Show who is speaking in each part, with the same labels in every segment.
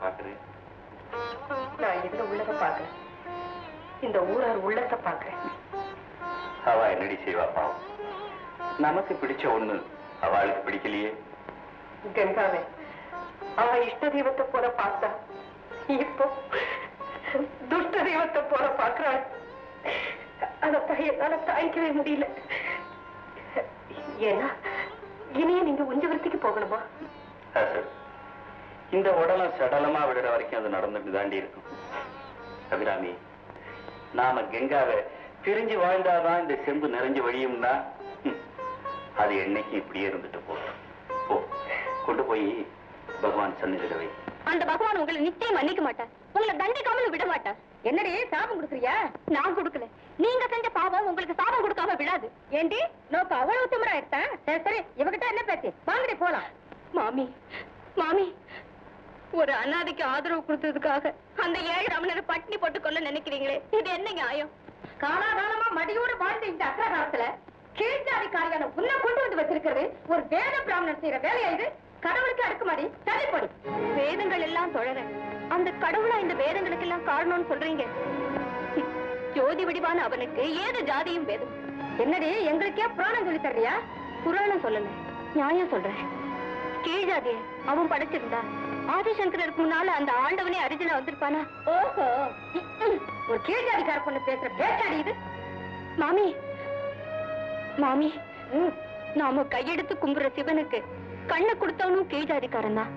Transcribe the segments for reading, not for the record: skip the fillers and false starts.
Speaker 1: பாக்குறேன்?
Speaker 2: நான் எதுல உள்ளத பாக்குறேன், இந்த ஊரார் உள்ளத்தை பாக்குறேன்.
Speaker 1: அவ என்னடி செய்வா பாவம்? நமக்கு பிடிச்ச ஒண்ணு அவளுக்கு பிடிக்கலையே.
Speaker 2: கங்காவே, அவ இஷ்ட தெய்வத்தை போல பார்த்தா இப்போ துஷ்ட தெய்வத்தை போல பாக்குறாள். அதை என்னால தாய்க்கவே முடியல. ஏன்னா இனியே நீங்க உஞ்சவரத்துக்கு போகணுமா?
Speaker 1: இந்த உடலம் சடலமா விடுற வரைக்கும் அது நடந்துட்டு தாண்டி இருக்கும். அபிராமி, நாம கங்காவை பிரிஞ்சு வாழ்ந்தாதான் இந்த செம்பு நிறைஞ்சு வழியும்னா அது என்னைக்கு இப்படியே இருந்துட்டு போகும். போ, கொண்டு போய் பகவான் சன்னிதில வை.
Speaker 3: அந்த பகவான் உங்களை நிச்சயம் மன்னிக்க மாட்டார், உங்களை தண்டிக்காமல் விட மாட்டார். என்னடி சாபம் கொடுக்குறியா? நான் கொடுக்கல, நீங்க செஞ்ச பாவம் உங்களுக்கு சாபம் கொடுக்காம விடாது. ஏண்டி நோக்கு அவ்வளவு திமிரா இருக்கா? சரி சரி, இவகிட்ட என்ன பேச்சு? வாங்கடி போலாம். மாமி மாமி, ஒரு அனாதைக்கு ஆதரவு கொடுத்ததுக்காக அந்த 7 ரமணரை பட்டினி போட்டு கொள்ள நினைக்கிறீங்களே, இது என்ன நியாயம்? காலாகாலமா மடியோடு வாழ்ந்த இந்த அக்ரகாரத்துல கீழ்ஜாதிக்காரியான உன்னை கொண்டு வந்து வச்சிருக்கிறது ஒரு வேத பிராமணன் செய்யற வேலையா இது? கடவுளுக்கு அடுக்குமாடி தள்ளிப்படி. வேதங்கள் எல்லாம் தொழற அந்த கடவுளா இந்த வேதங்களுக்கு எல்லாம் காரணம்னு சொல்றீங்க? ஜோதி வடிவான அவனுக்கு ஏது ஜாதியும் வேதம். என்னடி எங்களுக்கே புராணம் சொல்லி தர்றியா? புராணம் சொல்லல, நியாயம் சொல்றேன். கீழ்ஜாதிய அவன் படைச்சிருந்தா ஆதிசங்கருக்கு முன்னால அந்த ஆண்டவனே அரிஜினா வந்திருப்பானா? ஓஹோ, ஒரு கீழ்ஜாதிக்கார பொண்ணு பேசுற பேச்சாடி இது. மாமி மாமி, நாம கையெடுத்து கும்புற சிவனுக்கு கண்ணை கொடுத்தவனும் கீழ்ஜாதிக்காரன் தான்,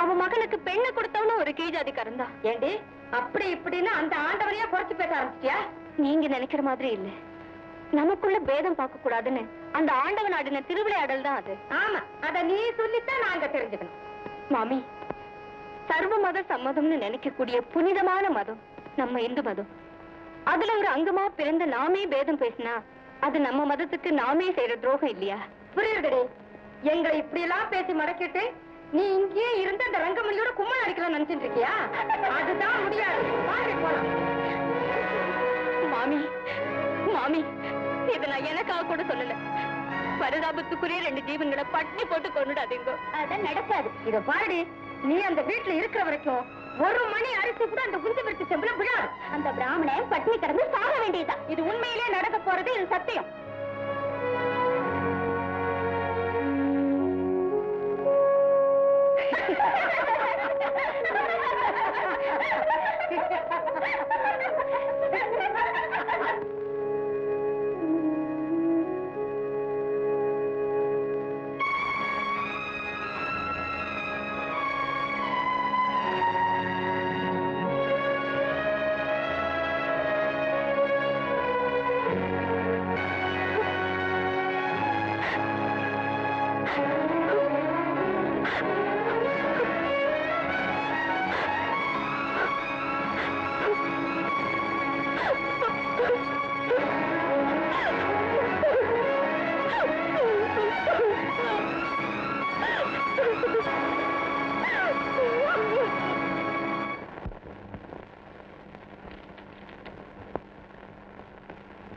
Speaker 3: அவன் மகனுக்கு பெண்ணை கொடுத்தவனும் ஒரு கீழ்ஜாதிக்காரன் தான். ஏண்டி அப்படி இப்படின்னு அந்த ஆண்டவனையே குறைச்சு பேச ஆரம்பிச்சியா? நீங்க நினைக்கிற மாதிரி இல்ல, நமக்குள்ள பேதம் பார்க்க கூடாதுன்னு அந்த ஆண்டவன் ஆடின திருவிளையாடல் தான் அது. ஆமா, அத நீ சொல்லித்தான் நாங்க தெரிஞ்சுக்கணும். மாமி, சர்வ மத சம்மதம்னு நினைக்கக்கூடிய புனிதமான மதம் நம்ம இந்து மதம். அதுல ஒரு அங்கமா பிறந்த நாமே பேதம் பேசினா அது நம்ம மதத்துக்கு நாமே செய்யற துரோகம் இல்லையா? புரியுதுடி, எங்களை இப்படி எல்லாம் பேசி மடக்கிட்டு நீ இங்கேயே இருந்து அந்த ரங்கமணியோட கும்மன் அடிக்கலாம் நினைச்சிட்டு இருக்கியா? அதுதான் முடியாது. மாமி மாமி, இதை நான் எனக்காக கூட சொல்லல, பரிதாபத்துக்குரிய 2 ஜீவன்களை பட்டினி போட்டு கொண்டுடாதீங்க. அதான் நடக்காது. இத பாருடி, நீ அந்த வீட்டுல இருக்கிற வரைக்கும் ஒரு மணி அரிசி கூட அந்த குஞ்சு விருத்தி செம்புல விழாது. அந்த பிராமணன் பட்டினி கிடந்து சாக வேண்டியதுதான். இது உண்மையிலே நடக்க போறது, இது சத்தியம்.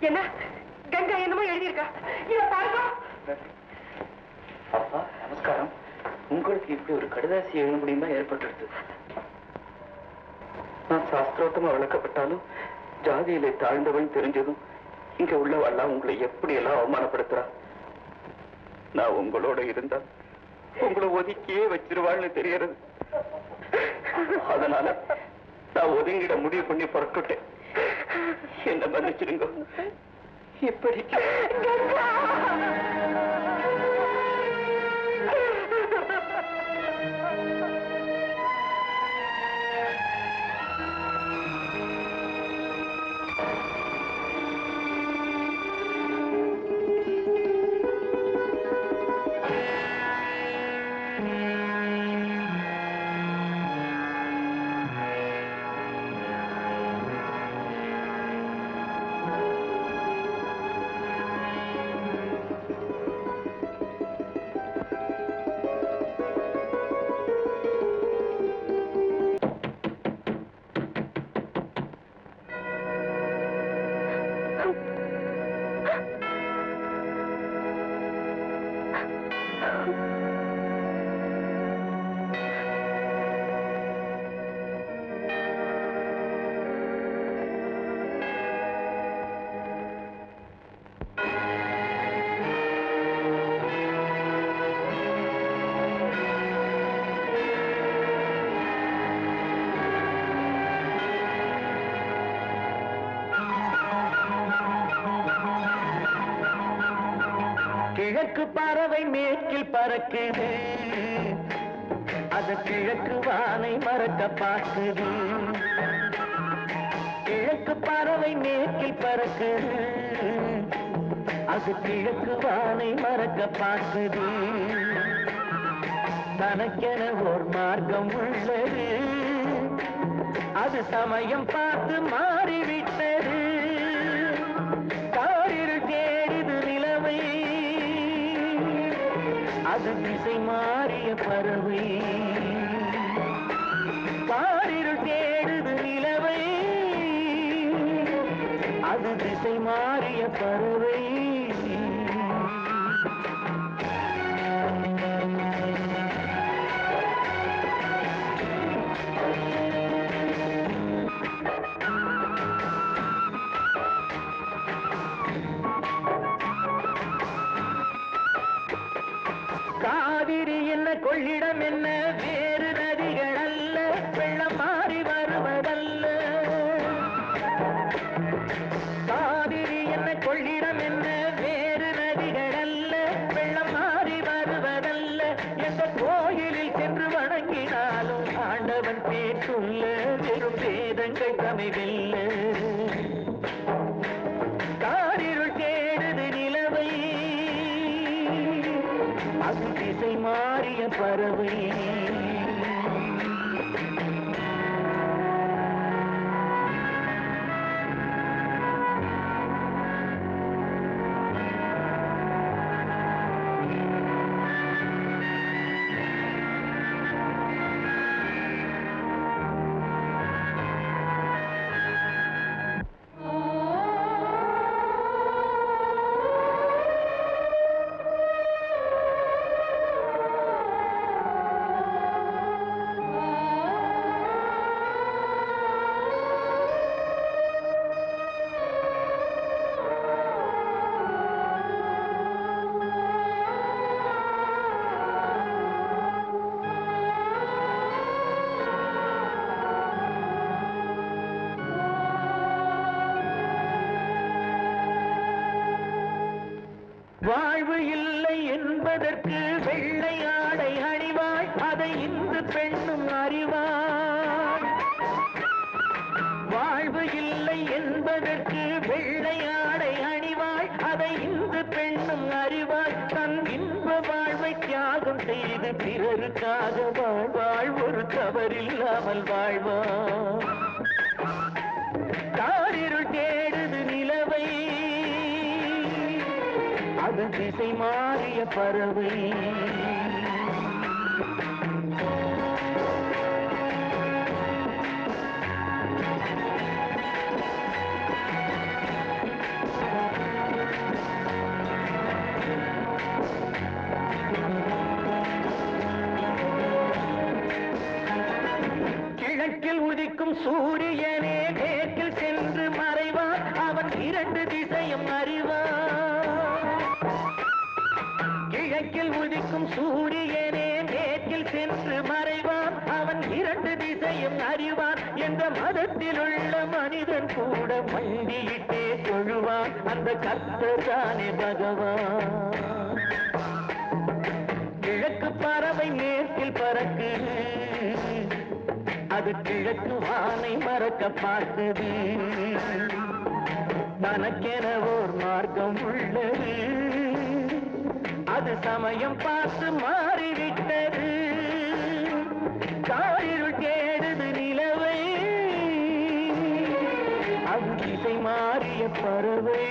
Speaker 3: என்ன கங்கா என்னமோ எழுதியிருக்கா, இத பாருங்க.
Speaker 1: அப்பா நமஸ்காரம். உங்களுக்கு இப்படி ஒரு கடிதாசி எழுத முடியுமா ஏற்பட்டுடுது? நான் சாஸ்திரோட்டமா வளர்க்கப்பட்டாலும் ஜாதியிலே தாழ்ந்தவன் தெரிஞ்சதும் இங்க உள்ளவெல்லாம் உங்களை எப்படி எல்லாம் அவமானப்படுத்துறா. நான் உங்களோட இருந்தா உங்களை ஒதுக்கியே வச்சிருவாள்னு தெரியறது. அதனால நான் ஒதுங்கிட முடிவு பண்ணி புறப்பட்டுட்டேன். என்ன மன்னிச்சிருங்க. எப்படி
Speaker 4: கிழக்கு பறவை மேற்கில் பறக்குது, அது கிழக்கு வானை மறக்க பார்க்குது. கிழக்கு பறவை மேற்கில் பறக்குது, அது கிழக்கு வானை மறக்க பார்க்குது. தனக்கென ஓர் மார்க்கம் உள்ளது, அது சமயம் பார்த்து மாறிவிட்டது. காரில் தேடிது நிலவை, அது திசை மாறிய பறவை. காரில் தேடுது நிலவை, அது திசை மாறிய பறவை. காவிரி என்ன கொள்ளிடம் என்ன வேறு நதிகள் அல்ல, வெள்ளம் மாறி வருவதல்ல. காவிரி என்ன கொள்ளிடம் என்ன வேறு நதிகள் அல்ல, வெள்ளம் மாறி வருவதல்ல. எந்த கோயிலில் சென்று வணங்கினாலும் ஆண்டவன் பேசுள்ள வெறும் வேதங்கள் தமிழில்ல. காரிருள் தேடுது நிலவை, அது திசை மாறிய பறவை. வாழ்வு இல்லை என்பதற்கு வெள்ளை ஆடை அணிவாள், அதை இந்து பெண்ணும் அறிவாள். வாழ்வு இல்லை என்பதற்கு வெள்ளை ஆடை அணிவாள், அதை இந்து பெண்ணும் அறிவாள். தன் இன்ப வாழ்வை தியாகம் செய்து பிறருக்காக வாழ்வாள், ஒரு தவறில்லாமல் வாழ்வாள். காரிருள் தேடுது நிலவை, அது திசை மாறிய பறவை. கிழக்கில் உதிக்கும் சூரியனே மேற்கில் சென்று மறைவான், அவன் இரண்டு திசையும் அறிவான். கிழக்கில் உதிக்கும் சூரியனே மேற்கில் சென்று மறைவான், அவன் இரண்டு திசையும் அறிவான். என்ற மதத்தில் உள்ள மனிதன் கூட மண்டியிட்டே தொழுவான், அந்த கர்த்தர் தானே பகவான். கிழக்கு பறவை மேற்கில் பறக்குது, அது கிழக்கு வானை மறக்க பார்க்குது. தனக்கென ஓர் மார்க்கம் உள்ளது, அது சமயம் பார்த்து மாறிவிட்டது. காரிருள் தேடுது நிலவை, அது திசை மாறிய பறவை.